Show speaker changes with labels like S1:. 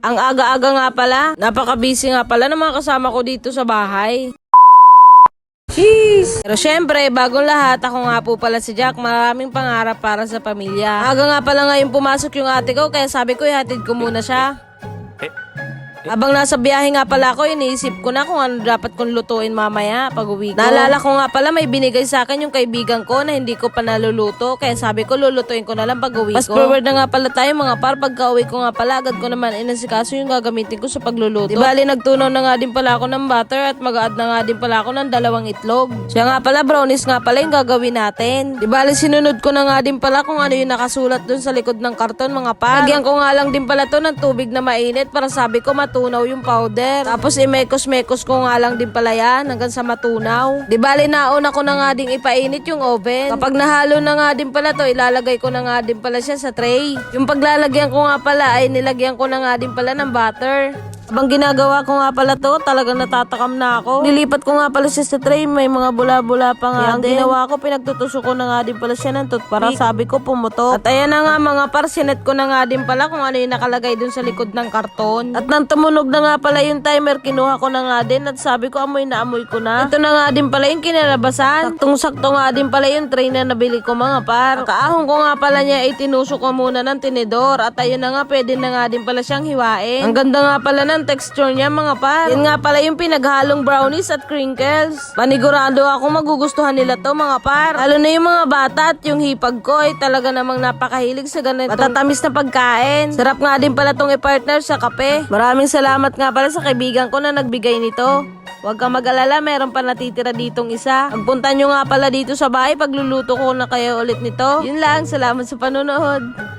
S1: Ang aga-aga nga pala. Napaka-busy nga pala ng mga kasama ko dito sa bahay. Jeez! Pero syempre, bagong lahat, ako nga po pala si Jack. Maraming pangarap para sa pamilya. Aga nga pala ngayon pumasok yung ate ko, kaya sabi ko ihatid ko muna siya. Habang nasa biyahe nga pala ako, iniisip ko na kung ano dapat kong lutuin mamaya pag uwi ko. Naalala ko nga pala may binigay sa akin yung kaibigan ko na hindi ko pa naluluto. Kaya sabi ko lulutuin ko na lang pag uwi ko. Fast forward na nga pala tayo mga par. Pagka uwi ko nga pala, agad ko naman inasikaso yung gagamitin ko sa pagluluto. Di bali nagtunaw na nga din pala ako ng butter at mag-add na nga din pala ako ng 2 itlog. Siya nga pala brownies nga pala yung gagawin natin. Di bali sinunod ko na nga din pala kung ano yung nakasulat dun sa likod ng karton mga par. Lagyan ko nga lang din pala to ng tubig na mainit para sabi ko matunaw yung powder. Tapos imekos-mekos ko nga lang din pala yan hanggang sa matunaw. Di bali nauna ko na nga ding ipainit yung oven. Kapag nahalo na nga din pala to, ilalagay ko na nga din pala siya sa tray. Yung paglalagyan ko nga pala ay nilagyan ko na nga din pala ng butter. Habang ginagawa ko nga pala to, talagang natatakam na ako. Nilipat ko nga pala siya sa tray, may mga bula-bula pa nga din. Ang ginawa ko, pinagtutusok ko na nga din pala siya ng toothpick. Sabi ko pumutok. At ayan na nga mga par, sinet ko na nga din pala kung ano yung nakalagay dun sa likod ng karton. At nang tumunog na nga pala yung timer, kinuha ko na nga din at sabi ko amoy na amoy ko na. Ito na nga din pala yung kinalabasan. Saktong-sakto nga din pala yung tray na nabili ko mga par. Kaahon ko nga pala niya ay tinusok ko muna ng tinidor. At ayun na nga, pwede na nga din pala siyang hiwain. Ang ganda nga pala ng texture niya mga par. Yan nga pala yung pinaghalong brownies at crinkles. Panigurado ako magugustuhan nila to mga par. Lalo na yung mga bata at yung hipag ko ay talaga namang napakahilig sa ganitong matatamis na pagkain. Sarap nga din pala tong i-partner sa kape. Maraming salamat nga pala sa kaibigan ko na nagbigay nito. Huwag kang mag-alala, meron pa natitira ditong isa. Pagpunta nyo nga pala dito sa bahay, pagluluto ko na kayo ulit nito. Yun lang, salamat sa panonood.